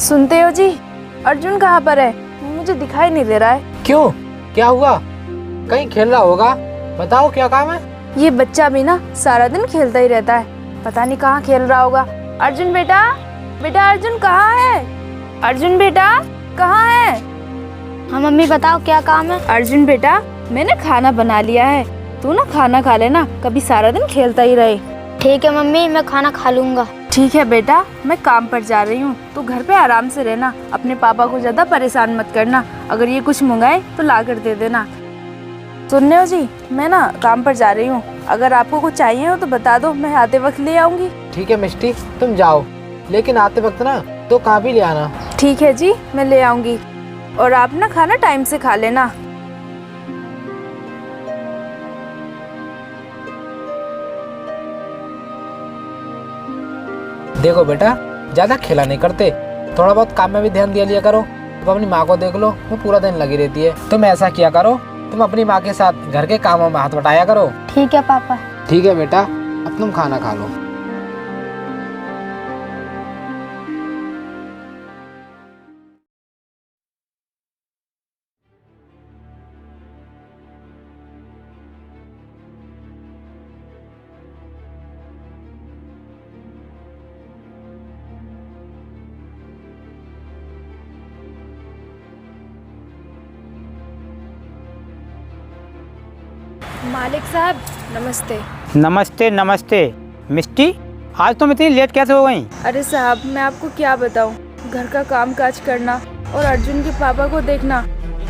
सुनते हो जी, अर्जुन कहाँ पर है? मुझे दिखाई नहीं दे रहा है। क्यों, क्या हुआ? कहीं खेल रहा होगा। बताओ क्या काम है? ये बच्चा भी ना सारा दिन खेलता ही रहता है, पता नहीं कहाँ खेल रहा होगा। अर्जुन बेटा, बेटा अर्जुन कहाँ है? अर्जुन बेटा कहाँ है? हाँ मम्मी बताओ क्या काम है? अर्जुन बेटा, मैंने खाना बना लिया है, तू ना खाना खा लेना, कभी सारा दिन खेलता ही रहे। ठीक है मम्मी, मैं खाना खा लूँगा। ठीक है बेटा, मैं काम पर जा रही हूँ, तू घर पे आराम से रहना, अपने पापा को ज्यादा परेशान मत करना। अगर ये कुछ मंगाए तो ला कर दे देना। सुन रहे हो जी, मैं ना काम पर जा रही हूँ, अगर आपको कुछ चाहिए हो तो बता दो, मैं आते वक्त ले आऊंगी। ठीक है मिष्टी, तुम जाओ, लेकिन आते वक्त ना तो कहाँ भी ले आना। ठीक है जी, मैं ले आऊंगी। और आप ना खाना टाइम से खा लेना। देखो बेटा, ज्यादा खेला नहीं करते, थोड़ा बहुत काम में भी ध्यान दिया लिया करो। अब अपनी माँ को देख लो, वो पूरा दिन लगी रहती है। तुम ऐसा किया करो, तुम अपनी माँ के साथ घर के कामों में हाथ बटाया करो। ठीक है पापा। ठीक है बेटा, अब तुम खाना खा लो। मालिक साहब नमस्ते। नमस्ते नमस्ते। मिष्टी, आज तुम इतनी लेट कैसे हो गई? अरे साहब, मैं आपको क्या बताऊं, घर का काम काज करना और अर्जुन के पापा को देखना,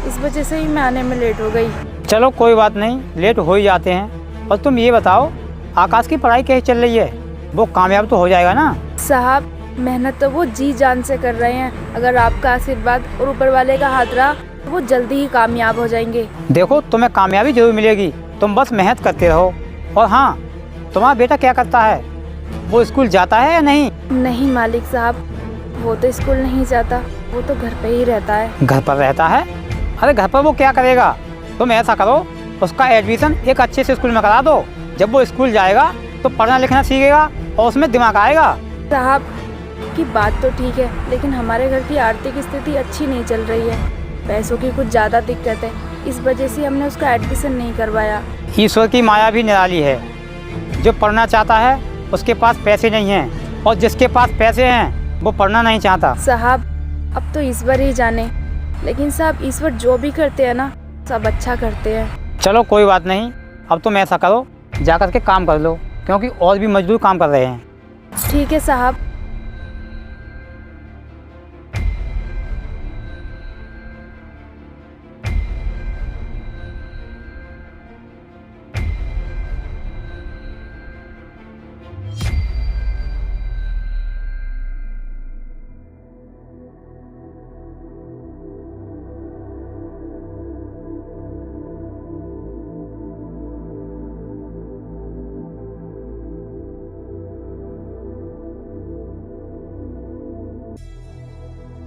इस वजह से ही मैं आने में लेट हो गई। चलो कोई बात नहीं, लेट हो ही जाते हैं। और तुम ये बताओ, आकाश की पढ़ाई कैसी चल रही है? वो कामयाब तो हो जाएगा ना? साहब, मेहनत तो वो जी जान से कर रहे हैं, अगर आपका आशीर्वाद और ऊपर वाले का हाथ रहा तो वो जल्दी ही कामयाब हो जाएंगे। देखो, तुम्हें कामयाबी जरूर मिलेगी, तुम बस मेहनत करते रहो। और हाँ, तुम्हारा बेटा क्या करता है? वो स्कूल जाता है या नहीं? नहीं मालिक साहब, वो तो स्कूल नहीं जाता, वो तो घर पे ही रहता है। घर पर रहता है? अरे घर पर वो क्या करेगा? तुम ऐसा करो, उसका एडमिशन एक अच्छे से स्कूल में करा दो। जब वो स्कूल जाएगा तो पढ़ना लिखना सीखेगा और उसमें दिमाग आएगा। साहब की बात तो ठीक है, लेकिन हमारे घर की आर्थिक स्थिति अच्छी नहीं चल रही है, पैसों की कुछ ज़्यादा दिक्कत है, इस वजह से हमने उसका एडमिशन नहीं करवाया। ईश्वर की माया भी निराली है, जो पढ़ना चाहता है उसके पास पैसे नहीं हैं, और जिसके पास पैसे हैं वो पढ़ना नहीं चाहता। साहब, अब तो ईश्वर ही जाने, लेकिन साहब ईश्वर जो भी करते हैं ना, सब अच्छा करते हैं। चलो कोई बात नहीं, अब तुम ऐसा करो, जा कर के काम कर लो, क्योंकि और भी मजदूर काम कर रहे हैं। ठीक है साहब।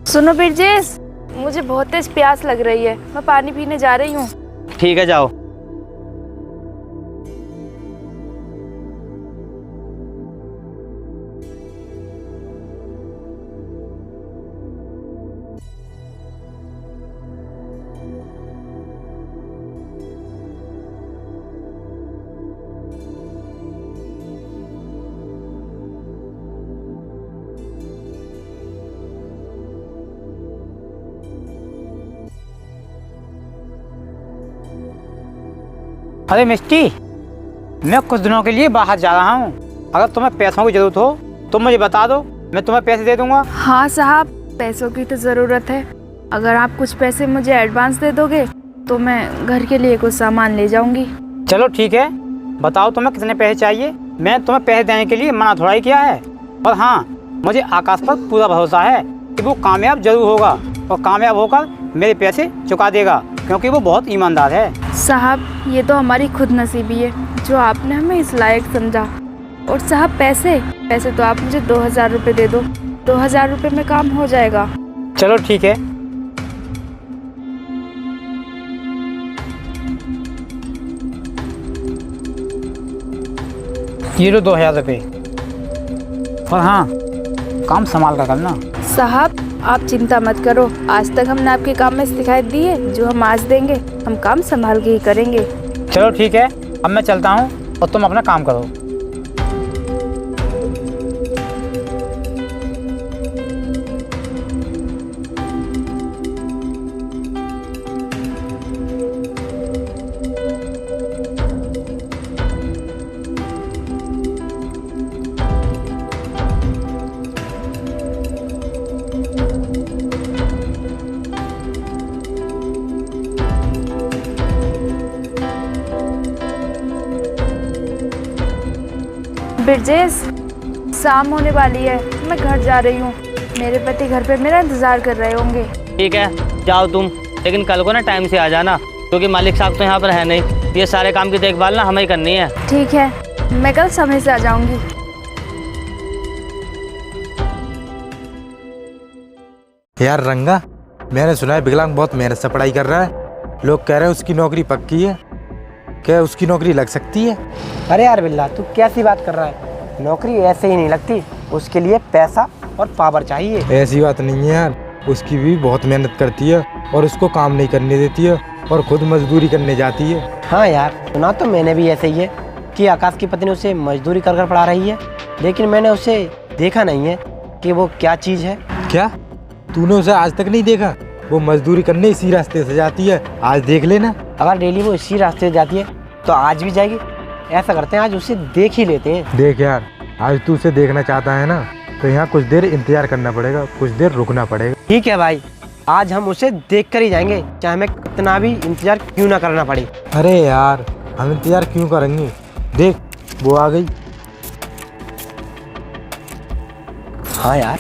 सुनो बिरजेश, मुझे बहुत तेज प्यास लग रही है, मैं पानी पीने जा रही हूँ। ठीक है, जाओ। अरे मिष्टी, मैं कुछ दिनों के लिए बाहर जा रहा हूँ, अगर तुम्हें पैसों की ज़रूरत हो तो मुझे बता दो, मैं तुम्हें पैसे दे दूँगा। हाँ साहब, पैसों की तो ज़रूरत है, अगर आप कुछ पैसे मुझे एडवांस दे दोगे तो मैं घर के लिए कुछ सामान ले जाऊँगी। चलो ठीक है, बताओ तुम्हें कितने पैसे चाहिए। मैंने तुम्हें पैसे देने के लिए मना थोड़ा ही किया है। और हाँ, मुझे आकाश पर पूरा भरोसा है कि वो कामयाब जरूर होगा, और कामयाब होकर मेरे पैसे चुका देगा, क्योंकि वो बहुत ईमानदार है। साहब, ये तो हमारी खुद नसीबी है जो आपने हमें इस लायक समझा। और साहब पैसे तो आप मुझे 2000 रुपये दे दो, 2000 रुपये में काम हो जाएगा। चलो ठीक है। ये लो 2000 रुपये। और हाँ, काम संभाल कर करना। साहब, आप चिंता मत करो, आज तक हमने आपके काम में शिकायत दी है, जो हम आज देंगे हम काम संभाल के ही करेंगे। चलो ठीक है, अब मैं चलता हूँ और तुम अपना काम करो। ब्रिजेश, शाम होने वाली है, मैं घर जा रही हूँ। मेरे पति घर पे मेरा इंतजार कर रहे होंगे। ठीक है, जाओ तुम, लेकिन कल को ना टाइम से आ जाना, क्योंकि मालिक साहब तो यहाँ पर है नहीं। ये सारे काम की देखभाल ना हमें ही करनी है। ठीक है, मैं कल समय से आ जाऊंगी। यार रंगा, मैंने सुना है विकलांग बहुत मेहनत से पढ़ाई कर रहा है। लोग कह रहे हैं उसकी नौकरी पक्की है। क्या उसकी नौकरी लग सकती है? अरे यार बिल्ला, तू कैसी बात कर रहा है? नौकरी ऐसे ही नहीं लगती, उसके लिए पैसा और पावर चाहिए। ऐसी बात नहीं है यार, उसकी भी बहुत मेहनत करती है और उसको काम नहीं करने देती है और खुद मजदूरी करने जाती है। हाँ यार, सुना तो मैंने भी ऐसे ही है कि आकाश की पत्नी उसे मजदूरी कर कर पढ़ा रही है, लेकिन मैंने उसे देखा नहीं है कि वो क्या चीज़ है। क्या तूने उसे आज तक नहीं देखा? वो मजदूरी करने इसी रास्ते से जाती है, आज देख लेना। अगर डेली वो इसी रास्ते से जाती है तो आज भी जाएगी। ऐसा करते हैं, आज उसे देख ही लेते हैं। देख यार, आज तू उसे देखना चाहता है ना, तो यहाँ कुछ देर इंतजार करना पड़ेगा, कुछ देर रुकना पड़ेगा। ठीक है भाई, आज हम उसे देख कर ही जाएंगे, चाहे हमें कितना भी इंतजार क्यों ना करना पड़े। अरे यार, हम इंतजार क्यों करेंगे? देख, वो आ गई। हाँ यार,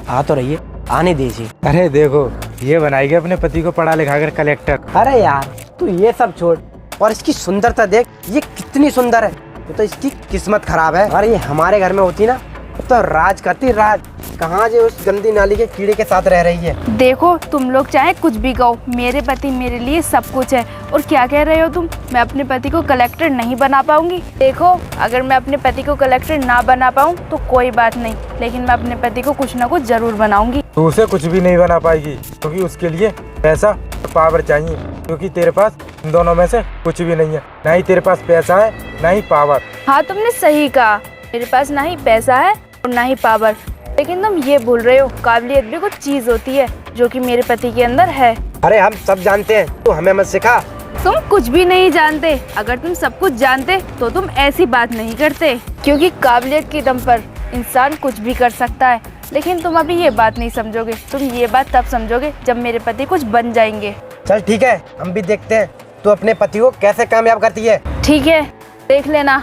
आ तो रही है, आने दीजिए। अरे देखो, ये बनाएगी अपने पति को पढ़ा लिखा कर कलेक्टर। अरे यार, तू ये सब छोड़ और इसकी सुंदरता देख, ये कितनी सुंदर है। तो इसकी किस्मत खराब है। अरे ये हमारे घर में होती ना तो राज करती, राज। कहाँ जो उस गंदी नाली के कीड़े के साथ रह रही है। देखो, तुम लोग चाहे कुछ भी कहो, मेरे पति मेरे लिए सब कुछ है। और क्या कह रहे हो तुम? मैं अपने पति को कलेक्टर नहीं बना पाऊंगी? देखो, अगर मैं अपने पति को कलेक्टर ना बना पाऊँ तो कोई बात नहीं, लेकिन मैं अपने पति को कुछ ना कुछ जरूर बनाऊंगी। तू उसे कुछ भी नहीं बना पाएगी, क्योंकि उसके लिए पैसा और पावर चाहिए, क्योंकि तेरे पास इन दोनों में से कुछ भी नहीं है। ना ही तेरे पास पैसा है, ना ही पावर। हाँ, तुमने सही कहा, मेरे पास ना ही पैसा है और ना ही पावर। लेकिन तुम ये भूल रहे हो, काबिलियत भी कुछ चीज होती है जो कि मेरे पति के अंदर है। अरे हम सब जानते हैं, तू हमें मत सिखा। तुम कुछ भी नहीं जानते। अगर तुम सब कुछ जानते तो तुम ऐसी बात नहीं करते, क्योंकि काबिलियत के दम पर इंसान कुछ भी कर सकता है। लेकिन तुम अभी ये बात नहीं समझोगे। तुम ये बात तब समझोगे जब मेरे पति कुछ बन जाएंगे। चल ठीक है, हम भी देखते हैं तू अपने पति को कैसे कामयाब करती है। ठीक है, देख लेना।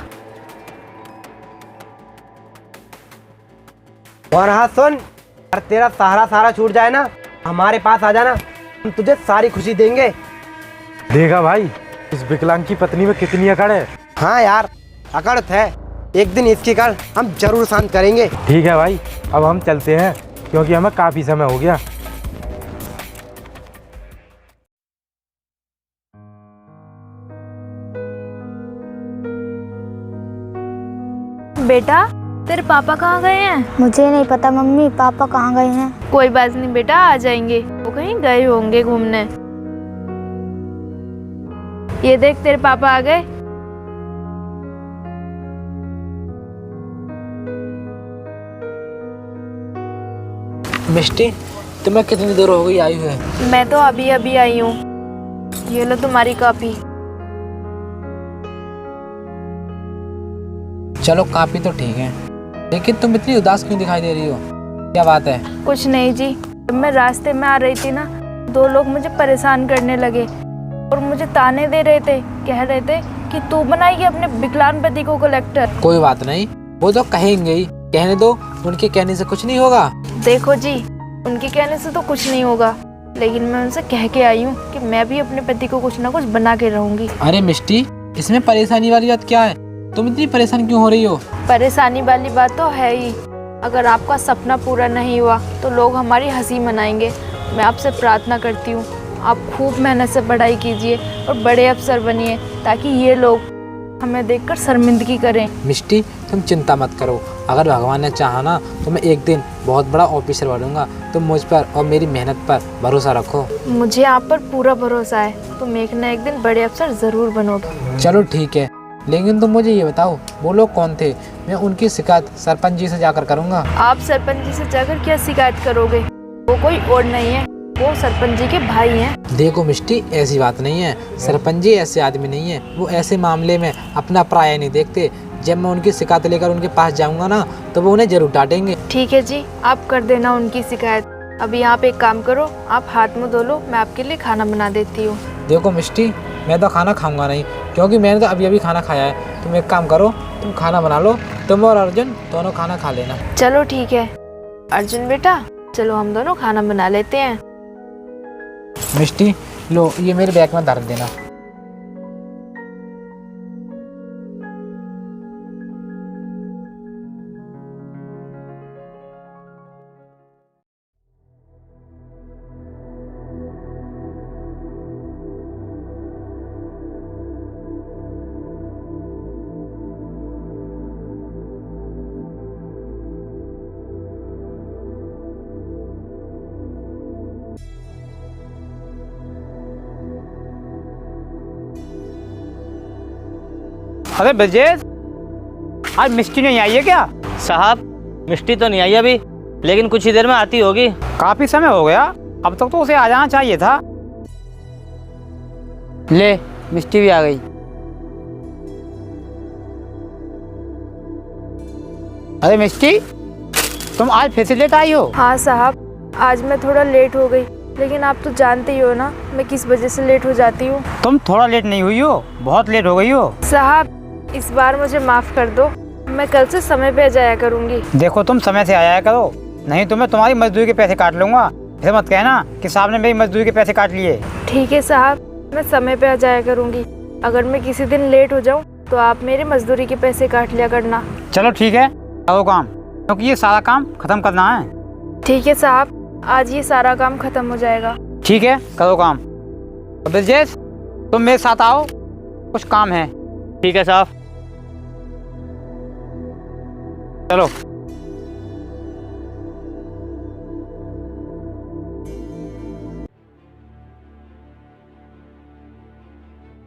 और हाँ सुन, अगर तेरा सहारा छूट जाए ना, हमारे पास आ जाना, हम तुझे सारी खुशी देंगे। देखा भाई, इस विकलांग की पत्नी में कितनी अकड़ है। हाँ यार, अकड़ है। एक दिन इसकी अकड़ हम जरूर शांत करेंगे। ठीक है भाई, अब हम चलते हैं, क्योंकि हमें काफी समय हो गया। बेटा, तेरे पापा कहाँ गए हैं? मुझे नहीं पता मम्मी, पापा कहाँ गए हैं। कोई बात नहीं बेटा, आ जाएंगे। वो कहीं गए होंगे घूमने। ये देख, तेरे पापा आ गए। मिष्टी, तुम्हें कितनी देर हो गई आई हुए? मैं तो अभी अभी आई हूँ। ये लो तुम्हारी कॉपी। चलो, काफी तो ठीक है, लेकिन तुम इतनी उदास क्यों दिखाई दे रही हो? क्या बात है? कुछ नहीं जी, जब मैं रास्ते में आ रही थी ना, दो लोग मुझे परेशान करने लगे और मुझे ताने दे रहे थे। कह रहे थे कि तू बनाएगी अपने विकलांग पति को कलेक्टर। कोई बात नहीं, वो तो कहेंगे ही, कहने दो। उनके कहने से कुछ नहीं होगा। देखो जी, उनके कहने से तो कुछ नहीं होगा, लेकिन मैं उनसे कह के आई हूँ कि मैं भी अपने पति को कुछ ना कुछ बना के रहूंगी। अरे मिष्टी, इसमें परेशानी वाली बात क्या है? तुम इतनी परेशान क्यों हो रही हो? परेशानी वाली बात तो है ही। अगर आपका सपना पूरा नहीं हुआ तो लोग हमारी हंसी मनाएंगे। मैं आपसे प्रार्थना करती हूँ, आप खूब मेहनत से पढ़ाई कीजिए और बड़े अफसर बनिए, ताकि ये लोग हमें देखकर शर्मिंदगी करें। मिष्टी, तुम चिंता मत करो, अगर भगवान ने चाहा ना तो मैं एक दिन बहुत बड़ा ऑफिसर बनूंगा। तुम मुझ पर और मेरी मेहनत पर भरोसा रखो। मुझे आप पर पूरा भरोसा है, तुम एक न एक दिन बड़े अफसर ज़रूर बनोगे। चलो ठीक है, लेकिन तुम मुझे ये बताओ वो लोग कौन थे? मैं उनकी शिकायत सरपंच जी से जाकर करूँगा। आप सरपंच जी से जाकर क्या शिकायत करोगे? वो कोई और नहीं है, वो सरपंच जी के भाई हैं। देखो मिष्टी, ऐसी बात नहीं है। सरपंच जी ऐसे आदमी नहीं है, वो ऐसे मामले में अपना पराया नहीं देखते। जब मैं उनकी शिकायत लेकर उनके पास जाऊंगा ना तो वो उन्हें जरूर डांटेंगे। ठीक है जी, आप कर देना उनकी शिकायत। अभी आप एक काम करो, आप हाथ मुँह धो लो, मैं आपके लिए खाना बना देती हूँ। देखो मिष्टी, मैं तो खाना खाऊंगा नहीं, क्योंकि मैंने तो अभी अभी खाना खाया है। तुम एक काम करो, तुम खाना बना लो, तुम और अर्जुन दोनों खाना खा लेना। चलो ठीक है। अर्जुन बेटा, चलो हम दोनों खाना बना लेते हैं। मिष्टी लो, ये मेरे बैग में धर देना। अरे ब्रजेश, आज मिष्टी नहीं आई है क्या? साहब, मिष्टी तो नहीं आई अभी, लेकिन कुछ ही देर में आती होगी। काफी समय हो गया, अब तक तो उसे आ जाना चाहिए था। ले, मिष्टी भी आ गई। अरे मिष्टी, तुम आज फिर से लेट आई हो? हाँ साहब, आज मैं थोड़ा लेट हो गई, लेकिन आप तो जानते ही हो ना मैं किस वजह से लेट हो जाती हूँ। तुम थोड़ा लेट नहीं हुई हो, बहुत लेट हो गई हो। साहब, इस बार मुझे माफ़ कर दो, मैं कल से समय पे आ जाया करूँगी। देखो, तुम समय से आया करो, नहीं तो मैं तुम्हारी मजदूरी के पैसे काट लूँगा। ऐसे मत कहना कि साहब ने मेरी मजदूरी के पैसे काट लिए। ठीक है साहब, मैं समय पे आ जाया करूँगी। अगर मैं किसी दिन लेट हो जाऊँ तो आप मेरे मजदूरी के पैसे काट लिया करना। चलो ठीक है, करो काम, क्योंकि ये सारा काम खत्म करना है। ठीक है साहब, आज ये सारा काम खत्म हो जाएगा। ठीक है, करो काम। ब्रजेश, तुम मेरे साथ आओ, कुछ काम है। ठीक है साहब। चलो।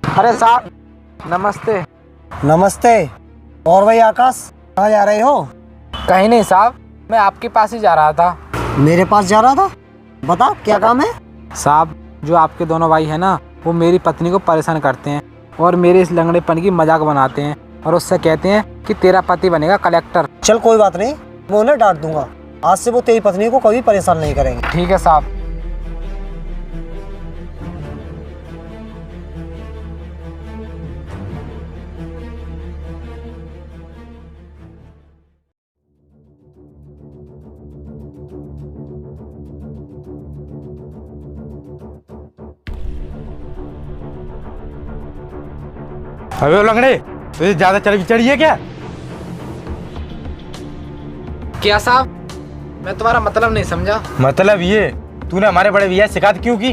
अरे साहब, नमस्ते। नमस्ते। और भाई आकाश, कहाँ जा रहे हो? कहीं नहीं साहब, मैं आपके पास ही जा रहा था। मेरे पास जा रहा था? बता, क्या काम है? साहब, जो आपके दोनों भाई हैं ना, वो मेरी पत्नी को परेशान करते हैं और मेरे इस लंगड़ेपन की मजाक बनाते हैं और उससे कहते हैं कि तेरा पति बनेगा कलेक्टर। चल कोई बात नहीं, मैं उन्हें डांट दूंगा। आज से वो तेरी पत्नी को कभी परेशान नहीं करेंगे। ठीक है साहब। अबे लंगड़े, तुझे ज्यादा चर्बी चढ़ी है क्या? क्या साहब, मैं तुम्हारा मतलब नहीं समझा। मतलब ये, तूने हमारे बड़े भैया से शिकायत क्यों की?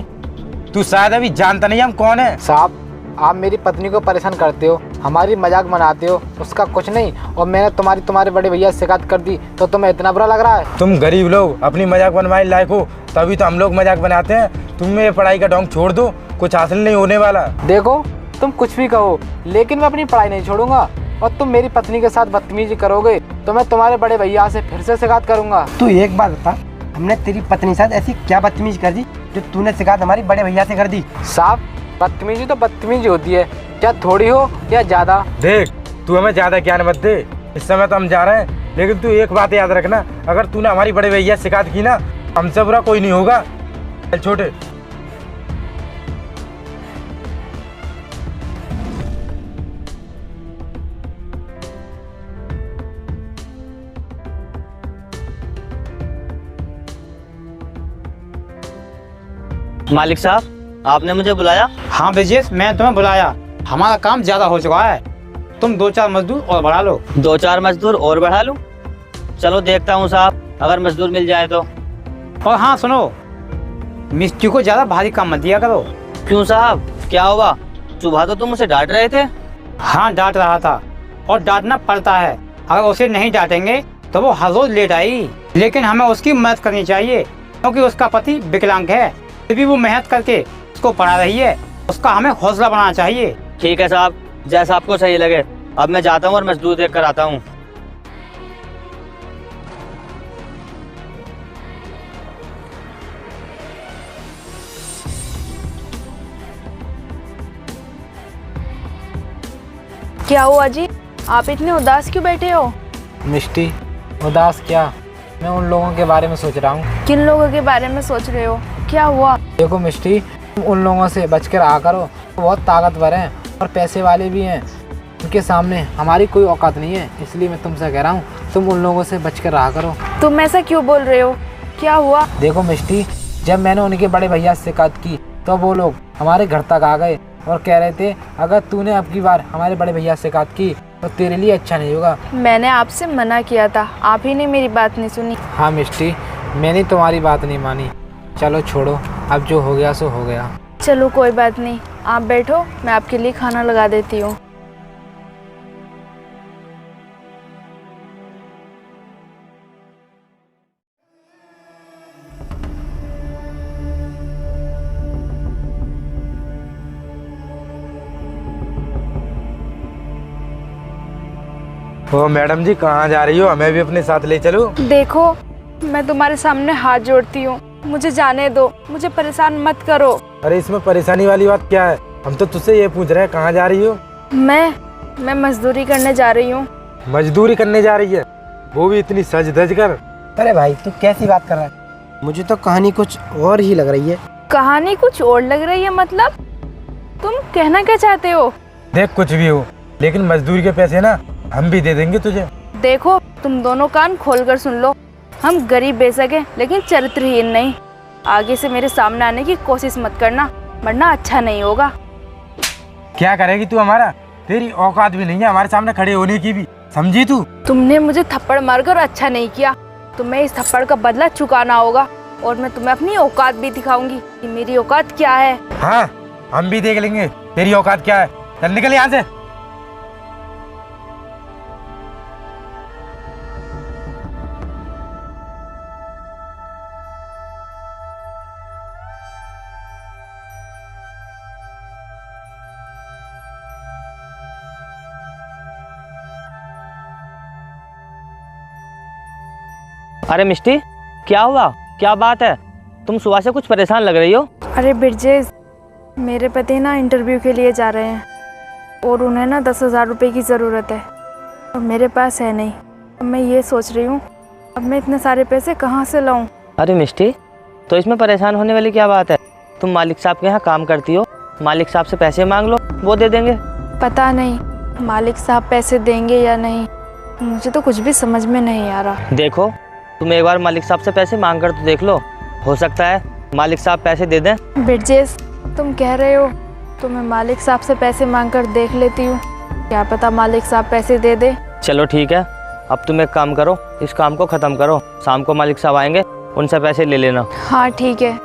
तू शायद अभी जानता नहीं हम कौन है। साहब, आप मेरी पत्नी को परेशान करते हो, हमारी मजाक बनाते हो, उसका कुछ नहीं, और मैंने तुम्हारे बड़े भैया से शिकायत कर दी तो तुम्हें इतना बुरा लग रहा है? तुम गरीब लोग अपनी मजाक बनवाने लायक हो, तभी तो हम लोग मजाक बनाते हैं। तुम ये पढ़ाई का ढोंग छोड़ दो, कुछ हासिल नहीं होने वाला। देखो, तुम कुछ भी कहो, लेकिन मैं अपनी पढ़ाई नहीं छोड़ूंगा, और तुम मेरी पत्नी के साथ बदतमीजी करोगे तो मैं तुम्हारे बड़े भैया से फिर से शिकायत करूंगा। तू एक बात बता, हमने तेरी पत्नी के साथ ऐसी क्या बदतमीजी कर दी जो तूने शिकायत हमारी बड़े भैया से कर दी? साहब, बदतमीजी तो बदतमीजी होती है, क्या थोड़ी हो या ज्यादा। देख, तू हमें ज्यादा ज्ञान मत दे, इस समय तो हम जा रहे हैं, लेकिन तू एक बात याद रखना, अगर तूने हमारी बड़े भैया से शिकायत की ना, हमसे बुरा कोई नहीं होगा। चल छोटे। मालिक साहब, आपने मुझे बुलाया? हाँ ब्रजेश, मैं तुम्हें बुलाया, हमारा काम ज्यादा हो चुका है, तुम 2-4 मजदूर और बढ़ा लो। 2-4 मजदूर और बढ़ा लूं? चलो देखता हूँ साहब, अगर मजदूर मिल जाए तो। और हाँ सुनो, मिस्त्री को ज्यादा भारी काम मत दिया करो। क्यों साहब, क्या हुआ? सुबह तो तुम उसे डांट रहे थे। हाँ, डांट रहा था, और डांटना पड़ता है, अगर उसे नहीं डांटेंगे तो वो हर रोज लेट आई, लेकिन हमें उसकी मदद करनी चाहिए क्योंकि उसका पति विकलांग है, फिर भी वो मेहनत करके उसको पढ़ा रही है। उसका हमें हौसला बनाना चाहिए। ठीक है साहब, जैसा आपको सही लगे। अब मैं जाता हूँ और मजदूर देख कर आता हूँ। क्या हुआ जी, आप इतने उदास क्यों बैठे हो? मिष्टी, उदास क्या, मैं उन लोगों के बारे में सोच रहा हूँ। किन लोगों के बारे में सोच रहे हो? क्या हुआ? देखो मिष्टी, तुम उन लोगों से बच कर रहा करो। वो बहुत ताकतवर हैं और पैसे वाले भी हैं। उनके सामने हमारी कोई औकात नहीं है, इसलिए मैं तुमसे कह रहा हूँ तुम उन लोगों से बच कर रहा करो। तुम ऐसा क्यों बोल रहे हो? क्या हुआ? देखो मिष्टी, जब मैंने उनके बड़े भैया से शिकायत की तो वो लोग हमारे घर तक आ गए और कह रहे थे अगर तूने अब की बार हमारे बड़े भैया से शिकायत की तो तेरे लिए अच्छा नहीं होगा। मैंने आपसे मना किया था, आप ही ने मेरी बात नहीं सुनी। हाँ मिष्टी, मैंने तुम्हारी बात नहीं मानी। चलो छोड़ो, अब जो हो गया सो हो गया। चलो कोई बात नहीं, आप बैठो, मैं आपके लिए खाना लगा देती हूँ। ओ मैडम जी, कहाँ जा रही हो? हमें भी अपने साथ ले चलो। देखो, मैं तुम्हारे सामने हाथ जोड़ती हूँ, मुझे जाने दो, मुझे परेशान मत करो। अरे इसमें परेशानी वाली बात क्या है? हम तो तुझसे ये पूछ रहे हैं कहाँ जा रही हो? मैं मजदूरी करने जा रही हूँ। मजदूरी करने जा रही है, वो भी इतनी सज धज कर? अरे भाई तू कैसी बात कर रहा है? मुझे तो कहानी कुछ और ही लग रही है। कहानी कुछ और लग रही है मतलब? तुम कहना क्या चाहते हो? देख, कुछ भी हो, लेकिन मजदूरी के पैसे ना हम भी दे देंगे तुझे। देखो, तुम दोनों कान खोल कर सुन लो, हम गरीब बेशक हैं लेकिन चरित्रहीन नहीं। आगे से मेरे सामने आने की कोशिश मत करना, वरना अच्छा नहीं होगा। क्या करेगी तू हमारा? तेरी औकात भी नहीं है हमारे सामने खड़े होने की भी, समझी तू? तुमने मुझे थप्पड़ मारकर अच्छा नहीं किया, तुम्हें इस थप्पड़ का बदला चुकाना होगा और मैं तुम्हें अपनी औकात भी दिखाऊंगी कि मेरी औकात क्या है। हाँ, हम भी देख लेंगे तेरी औकात क्या है। चल निकल यहाँ से। अरे मिष्टी, क्या हुआ? क्या बात है? तुम सुबह से कुछ परेशान लग रही हो। अरे बिरजेश, मेरे पति ना इंटरव्यू के लिए जा रहे हैं और उन्हें ना 10,000 रुपये की ज़रूरत है और मेरे पास है नहीं। अब मैं ये सोच रही हूँ, अब मैं इतने सारे पैसे कहाँ से लाऊं? अरे मिष्टी, तो इसमें परेशान होने वाली क्या बात है? तुम मालिक साहब के यहाँ काम करती हो, मालिक साहब से पैसे मांग लो, वो दे देंगे। पता नहीं मालिक साहब पैसे देंगे या नहीं, मुझे तो कुछ भी समझ में नहीं आ रहा। देखो, तुम एक बार मालिक साहब से पैसे मांग कर तो देख लो, हो सकता है मालिक साहब पैसे दे दें। बिरजेश, तुम कह रहे हो तो मैं मालिक साहब से पैसे मांग कर देख लेती हूँ, क्या पता मालिक साहब पैसे दे दे। चलो ठीक है, अब तुम एक काम करो, इस काम को ख़त्म करो, शाम को मालिक साहब आएंगे, उनसे पैसे ले लेना। हाँ ठीक है।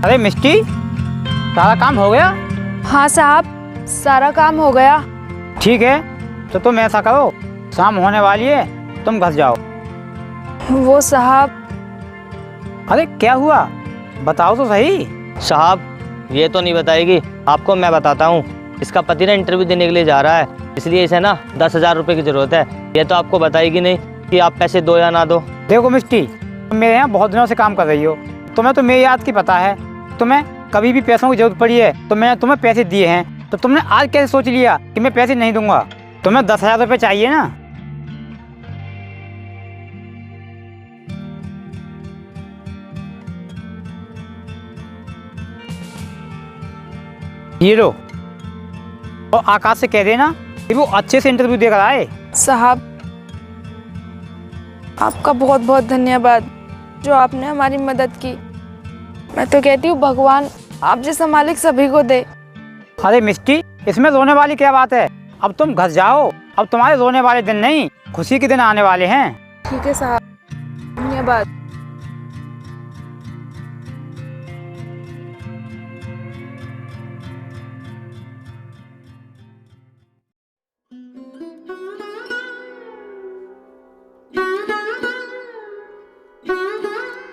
अरे मिष्टी, सारा काम हो गया? हाँ साहब, सारा काम हो गया। ठीक है, तो तुम ऐसा करो, शाम होने वाली है, तुम घर जाओ। वो साहब। अरे क्या हुआ, बताओ तो सही। साहब, ये तो नहीं बताएगी, आपको मैं बताता हूँ। इसका पति ना इंटरव्यू देने के लिए जा रहा है, इसलिए इसे ना 10,000 रुपये की ज़रूरत है। ये तो आपको बताएगी नहीं कि आप पैसे दो या ना दो। देखो मिष्टी, तुम मेरे यहाँ बहुत दिनों से काम कर रही हो, तुम्हें तो मेरी याद की पता है। तुम्हें कभी भी पैसों की जरूरत पड़ी है तो मैंने तुम्हें पैसे दिए हैं, तो तुमने आज कैसे सोच लिया कि मैं पैसे नहीं दूंगा? तुम्हें 10,000 रुपये चाहिए ना? ये लो, और आकाश से कह देना कि वो अच्छे से इंटरव्यू देकर आए। साहब, आपका बहुत बहुत धन्यवाद। जो आपने हमारी मदद की। मैं तो कहती हूँ भगवान आप जैसा मालिक सभी को दे। अरे मिस्टी, इसमें रोने वाली क्या बात है। अब तुम घर जाओ, अब तुम्हारे रोने वाले दिन नहीं, खुशी के दिन आने वाले हैं। ठीक है साहब, धन्यवाद।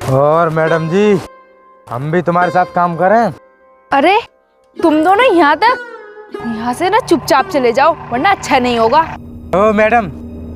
और मैडम जी, हम भी तुम्हारे साथ काम करें? अरे तुम दोनों यहाँ तक, यहाँ से ना चुपचाप चले जाओ वरना अच्छा नहीं होगा। ओ मैडम,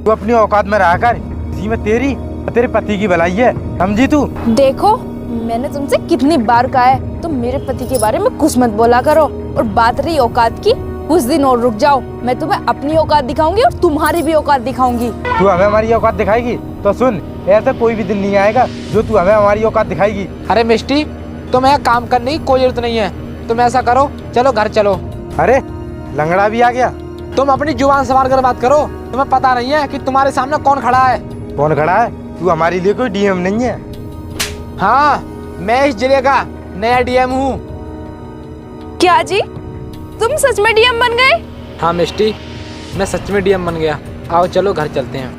तू अपनी औकात में रहा कर। इसी में तेरी और तेरे पति की भलाई है, समझी तू? देखो मैंने तुमसे कितनी बार कहा है तुम मेरे पति के बारे में कुछ मत बोला करो। और बात रही औकात की, कुछ दिन और रुक जाओ, मैं तुम्हें अपनी औकात दिखाऊंगी और तुम्हारी भी औकात दिखाऊंगी। तू हमें हमारी औकात दिखाएगी तो सुन, ऐसा कोई भी दिन नहीं आएगा जो तू हमें हमारी औकात दिखाएगी। अरे मिस्टी, तुम्हें यहाँ काम करने की कोई जरूरत नहीं है। तुम ऐसा करो, चलो घर चलो। अरे लंगड़ा भी आ गया। तुम अपनी जुबान संभाल कर बात करो। तुम्हें पता नहीं है कि तुम्हारे सामने कौन खड़ा है? कौन खड़ा है? तू हमारे लिए कोई डीएम नहीं है। हाँ, मैं इस जिले का नया डीएम हूँ। क्या जी, तुम सच में डीएम बन गए? हाँ मिस्टी, मैं सच में डीएम बन गया। आओ चलो घर चलते हैं।